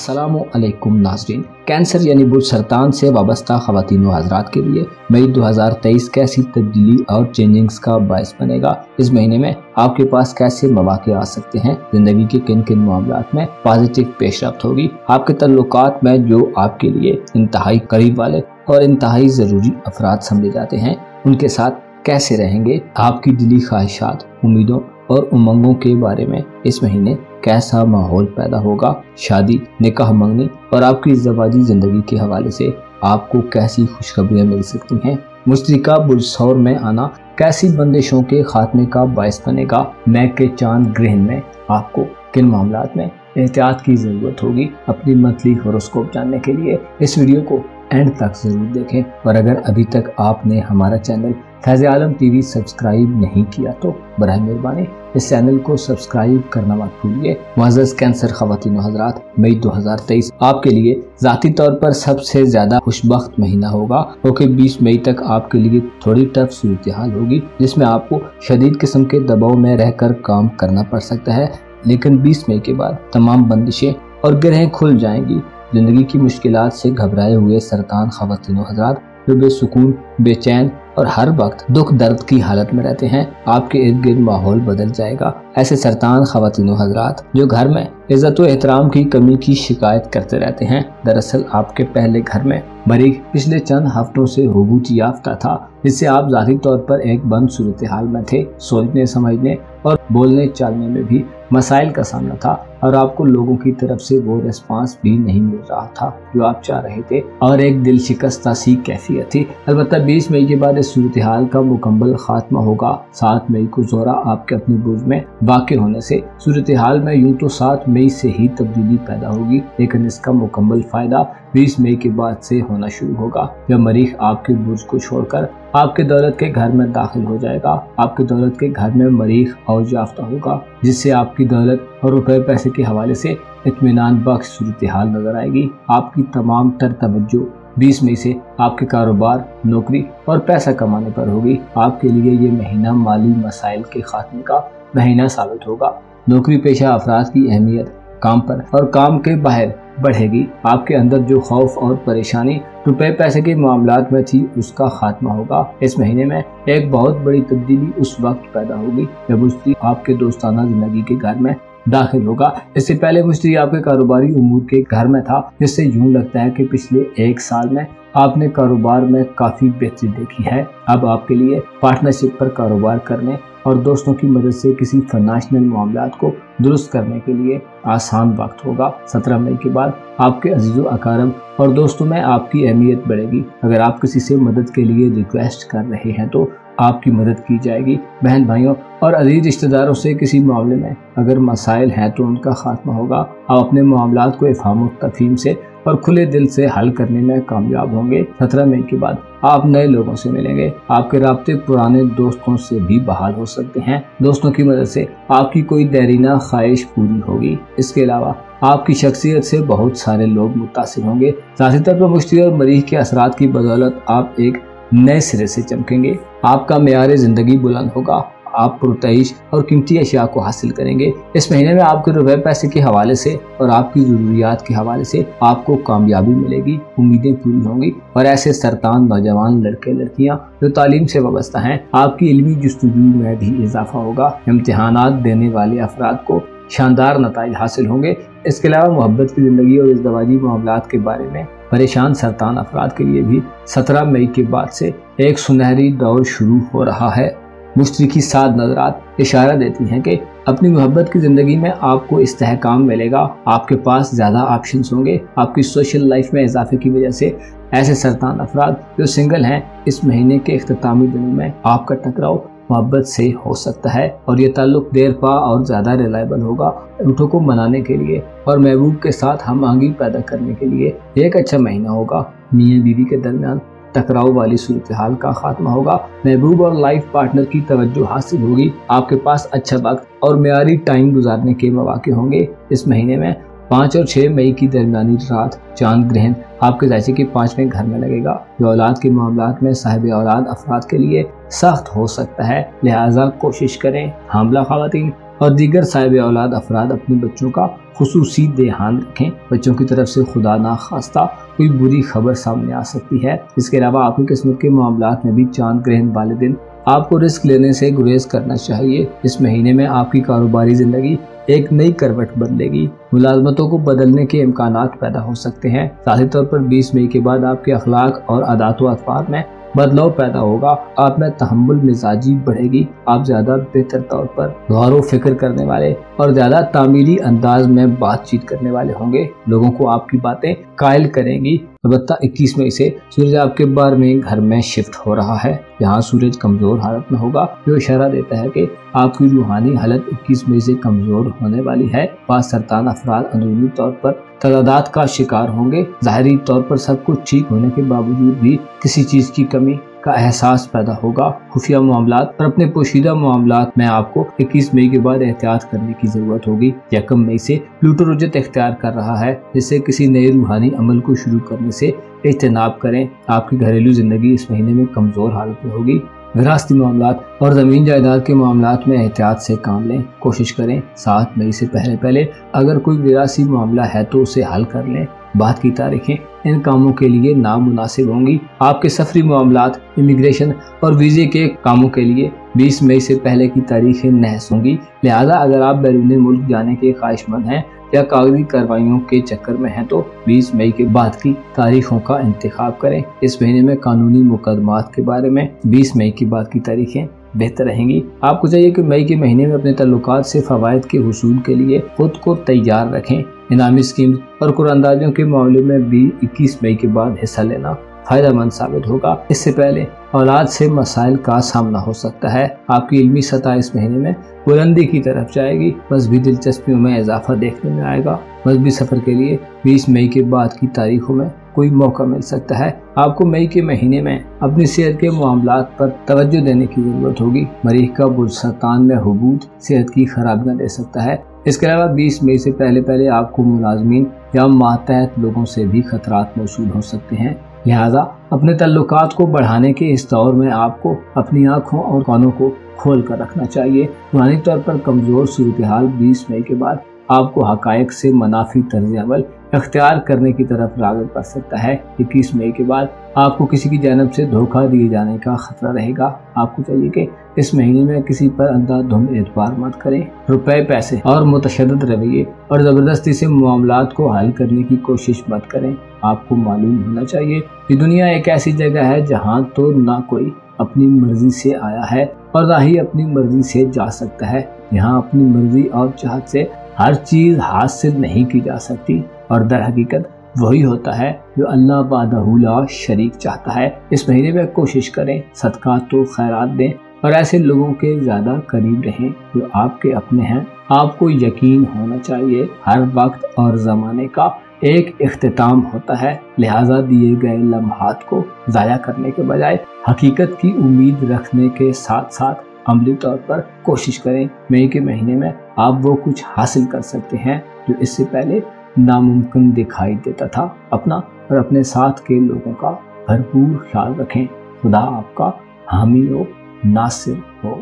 अस्सलामुअलैकुम नाज़रीन। कैंसर यानी बुर्ज सरतान से वाबस्ता ख़वातीन व हज़रात के लिए मई 2023 कैसी तब्दीली और चेंजिंग्स का बायस बनेगा। इस महीने में आपके पास कैसे मौक़े आ सकते हैं, ज़िंदगी के किन किन मामलात में पॉजिटिव पेशरफ्त होगी, आपके तल्लुकात में जो आपके लिए इंतहाई करीब वाले और इंतहाई ज़रूरी अफराद समझे जाते हैं उनके साथ कैसे रहेंगे, आपकी दिली ख्वाहिशात, उम्मीदों और उमंगों के बारे में इस महीने कैसा माहौल पैदा होगा, शादी, निकाह मंगनी और आपकी ज़वाजी ज़िंदगी के हवाले से आपको कैसी खुशखबरियाँ मिल सकती हैं। मुश्तरका बुरसौर में आना कैसी बंदिशों के खात्मे का बायस बनेगा। मई के चांद ग्रहण में आपको किन मामलात में एहतियात की ज़रूरत होगी। अपनी मंथली होरोस्कोप जानने के लिए इस वीडियो को एंड तक ज़रूर देखें और अगर अभी तक आपने हमारा चैनल फैज़ आलम टीवी सब्सक्राइब नहीं किया तो बराए मेहरबानी इस चैनल को सब्सक्राइब करना मत भूलिए। मुअज़्ज़ज़ कैंसर ख़वातीन व हज़रात, मई 2023 आपके लिए ज़ाती तौर पर सबसे ज़्यादा खुशबख्त महीना होगा, क्योंकि 20 मई तक आपके लिए थोड़ी टफ सूरत हाल होगी जिसमें आपको शदीद किस्म के दबाव में रहकर काम करना पड़ सकता है। लेकिन 20 मई के बाद तमाम बंदिशें और ग्रहें खुल जाएंगी। ज़िंदगी की मुश्किलात से घबराए हुए सरतान ख़वातीन व हज़रात जो बेसुकून, बेचैन और हर वक्त दुख दर्द की हालत में रहते हैं, आपके इर्द गिर्द माहौल बदल जाएगा। ऐसे सरतान ख़वातीन व हज़रात जो घर में इज़्ज़त व एहतराम की कमी की शिकायत करते रहते हैं, दरअसल आपके पहले घर में मरीख पिछले चंद हफ्तों से हुबूत याफ्ता था, जिससे आप ज़ाती तौर पर एक बंद सूरत हाल में थे। सोचने समझने और बोलने चालने में भी मसाइल का सामना था और आपको लोगों की तरफ से वो रिस्पांस भी नहीं मिल रहा था जो आप चाह रहे थे और एक दिल शिकस्ता सी कैफियत थी। अलबत्ता 20 मई के बाद इस सूरत हाल का मुकम्मल खात्मा होगा। 7 मई को ज़ोहरा आपके अपने बुर्ज में वाक़ होने से सूरत हाल में यूँ तो 7 मई से ही तब्दीली पैदा होगी, लेकिन इसका मुकम्मल फ़ायदा 20 मई के बाद से होना शुरू होगा जब मरीख आपके बुर्ज को छोड़कर आपके दौलत के घर में दाखिल हो जाएगा। आपके दौलत के घर में मरीख औज याफ्ता होगा, जिससे आपकी दौलत और रुपए पैसे के हवाले से इत्मीनान बख्श सूरत हाल नजर आएगी। आपकी तमाम तर तवज्जो 20 मई से आपके कारोबार, नौकरी और पैसा कमाने पर होगी। आपके लिए ये महीना माली मसाइल के खात्मे का महीना साबित होगा। नौकरी पेशा अफराद की अहमियत काम पर और काम के बाहर बढ़ेगी। आपके अंदर जो खौफ और परेशानी रुपए पैसे के मामलात में थी उसका खात्मा होगा। इस महीने में एक बहुत बड़ी तब्दीली उस वक्त पैदा होगी जब मुश्तरी आपके दोस्ताना जिंदगी के घर में दाखिल होगा। इससे पहले मुश्तरी आपके कारोबारी उमूर के घर में था, जिससे यूं लगता है कि पिछले 1 साल में आपने कारोबार में काफ़ी बेहतरी देखी है। अब आपके लिए पार्टनरशिप पर कारोबार करने और दोस्तों की मदद से किसी फाइनेंशियल मामलात को दुरुस्त करने के लिए आसान वक्त होगा। 17 मई के बाद आपके अजीज़ो अकारब और दोस्तों में आपकी अहमियत बढ़ेगी। अगर आप किसी से मदद के लिए रिक्वेस्ट कर रहे हैं तो आपकी मदद की जाएगी। बहन भाइयों और अजीज रिश्तेदारों से किसी मामले में अगर मसाइल हैं तो उनका खात्मा होगा। आप अपने मामलात को इफ़हाम तफहीम से और खुले दिल से हल करने में कामयाब होंगे। 17 मई के बाद आप नए लोगों से मिलेंगे। आपके राब्ते पुराने दोस्तों से भी बहाल हो सकते हैं। दोस्तों की मदद से आपकी कोई देरीना ख्वाहिश पूरी होगी। इसके अलावा आपकी शख्सियत से बहुत सारे लोग मुतासिर होंगे। ज़ाती तौर पर मुश्तरी और मरीख के असरात की बदौलत आप एक नए सिरे से चमकेंगे। आपका मेयार ज़िंदगी बुलंद होगा। आप पुरतईश और कीमती अशिया को हासिल करेंगे। इस महीने में आपके रुपए पैसे के हवाले से और आपकी ज़रूरियात के हवाले से आपको कामयाबी मिलेगी, उम्मीदें पूरी होंगी और ऐसे सरतान नौजवान लड़के लड़कियां जो तालीम से वाबस्ता हैं, आपकी इल्मी जुस्तजू में भी इजाफा होगा। इम्तिहानात देने वाले अफराद को शानदार नताइज हासिल होंगे। इसके अलावा मोहब्बत की ज़िंदगी और इज़्दवाजी मामलात के बारे में परेशान सरतान अफराद के लिए भी 17 मई के बाद से एक सुनहरी दौर शुरू हो रहा है। मुश्तरी की 7 नज़रात इशारा देती हैं कि अपनी मोहब्बत की ज़िंदगी में आपको इस्तेहकाम मिलेगा। आपके पास ज़्यादा ऑप्शंस होंगे। आपकी सोशल लाइफ में इजाफे की वजह से ऐसे सरतान अफराद जो सिंगल हैं, इस महीने के इख्तितामी दिनों में आपका टकराव मोहब्बत से हो सकता है और ये ताल्लुक देर पा और ज़्यादा रिलायबल होगा। रूठों को मनाने के लिए और महबूब के साथ हम आहंगी पैदा करने के लिए एक अच्छा महीना होगा। मियाँ बीवी के दरमियान टकराव वाली सूरत हाल का खात्मा होगा। महबूब और लाइफ पार्टनर की तवज्जो हासिल होगी। आपके पास अच्छा वक्त और मेयारी टाइम गुजारने के मौके होंगे। इस महीने में 5 और 6 मई की दरमियानी रात चांद ग्रहण आपके जायचे के 5वें घर में लगेगा, जो औलाद के मामलात में साहिब औलाद अफराद के लिए सख्त हो सकता है। लिहाजा कोशिश करें। हामला ख़वातीन और दीगर साहिब औलाद अफराद अपने बच्चों का खुसूसी ध्यान रखें। बच्चों की तरफ से खुदा ना खास्ता कोई बुरी खबर सामने आ सकती है। इसके अलावा आपकी किस्मत के मामलात में भी चांद ग्रहण वाले दिन आपको रिस्क लेने से गुरेज करना चाहिए। इस महीने में आपकी कारोबारी जिंदगी एक नई करवट बदलेगी। मुलाजमतों को बदलने के इम्कानात पैदा हो सकते हैं। ज़ाहिरी तौर पर 20 मई के बाद आपके अखलाक और आदात व अतवार में बदलाव पैदा होगा। आप में तहम्मुल मिजाजी बढ़ेगी। आप ज्यादा बेहतर तौर पर गौर फिक्र करने वाले और ज्यादा तामीरी अंदाज में बातचीत करने वाले होंगे। लोगों को आपकी बातें कायल करेंगी। अलबत्ता 21 मई से सूरज आपके बार में घर में शिफ्ट हो रहा है। यहाँ सूरज कमजोर हालत में होगा, जो इशारा देता है कि आपकी रूहानी हालत 21 मई से कमजोर होने वाली है। पास सरतान अफराद अंदरूनी तौर पर तदादात का शिकार होंगे। ज़ाहिरी तौर पर सब कुछ ठीक होने के बावजूद भी किसी चीज की कमी का एहसास पैदा होगा। खुफिया मामलात और अपने पोशीदा मामलात में आपको 21 मई के बाद एहतियात करने की जरूरत होगी। 1 मई से प्लूटो रुजत इख्तियार कर रहा है, जिससे किसी नए रूहानी अमल को शुरू करने से इज्तनाब करें। आपकी घरेलू जिंदगी इस महीने में कमजोर हालत में होगी। विरासती मामलात और ज़मीन जायदाद के मामलात में एहतियात से काम लें। कोशिश करें 7 मई से पहले अगर कोई विरासी मामला है तो उसे हल कर लें। बात की तारीखें इन कामों के लिए नामुनासिब होंगी। आपके सफरी मामलात, इमिग्रेशन और वीज़े के कामों के लिए 20 मई से पहले की तारीखें नहस होंगी। लिहाजा अगर आप बैरून मुल्क जाने के ख्वाहिशमंद हैं या कागजी कार्रवाइयों के चक्कर में हैं तो 20 मई के बाद की तारीखों का इंतखाब करें। इस महीने में कानूनी मुकदमात के बारे में 20 मई के बाद की तारीखें बेहतर रहेंगी। आपको चाहिए कि मई के महीने में अपने ताल्लुकात से फवायद के हुसूल के लिए खुद को तैयार रखें। इनामी स्कीम और कुरानदाजियों के मामले में भी 21 मई के बाद हिस्सा लेना फायदेमंद साबित होगा। इससे पहले औलाद से मसाइल का सामना हो सकता है। आपकी इल्मी सतह इस महीने में बुलंदी की तरफ जाएगी। मजहबी दिलचस्पियों में इजाफा देखने में आएगा। मजहबी सफर के लिए 20 मई के बाद की तारीखों में कोई मौका मिल सकता है। आपको मई के महीने में अपनी सेहत के मामलात पर तवज्जो देने की जरूरत होगी। मरीख का बुर्ज सरतान में हुबूत सेहत की खराबियां दे सकता है। इसके अलावा 20 मई से पहले आपको मुलाजमीन या मातहत लोगों से भी खतरात मौसूल हो सकते हैं। लिहाजा अपने ताल्लुकात को बढ़ाने के इस दौर में आपको अपनी आंखों और कानों को खोल कर रखना चाहिए। रूहानी तौर पर कमजोर सूरत हाल 20 मई के बाद आपको हकायक से मुनाफी तर्ज अमल अख्तियार करने की तरफ राग़िब कर सकता है। 21 मई के बाद आपको किसी की जानब से धोखा दिए जाने का खतरा रहेगा। आपको चाहिए कि इस महीने में किसी पर अंधाधुंध एतबार मत करें। रुपए, पैसे और मुतशद्दिद रवैये और ज़बरदस्ती से मामलात को हल करने की कोशिश मत करें। आपको मालूम होना चाहिए कि दुनिया एक ऐसी जगह है जहाँ तो ना कोई अपनी मर्जी से आया है और ना ही अपनी मर्जी से जा सकता है। यहाँ अपनी मर्जी और चाहत से हर चीज हासिल नहीं की जा सकती और दर हकीकत वही होता है जो अल्लाह वाहदहू ला शरीक चाहता है। इस महीने में कोशिश करें सदकात तो खैरात दें और ऐसे लोगों के ज्यादा करीब रहें जो आपके अपने हैं। आपको यकीन होना चाहिए हर वक्त और ज़माने का एक इख्तिताम होता है। लिहाजा दिए गए लम्हात को ज़ाया करने के बजाय हकीकत की उम्मीद रखने के साथ साथ अमली तौर पर कोशिश करें। मई के महीने में आप वो कुछ हासिल कर सकते हैं जो इससे पहले नामुमकिन दिखाई देता था। अपना और अपने साथ के लोगों का भरपूर ख्याल रखें। खुदा आपका हामी हो, नासिर हो।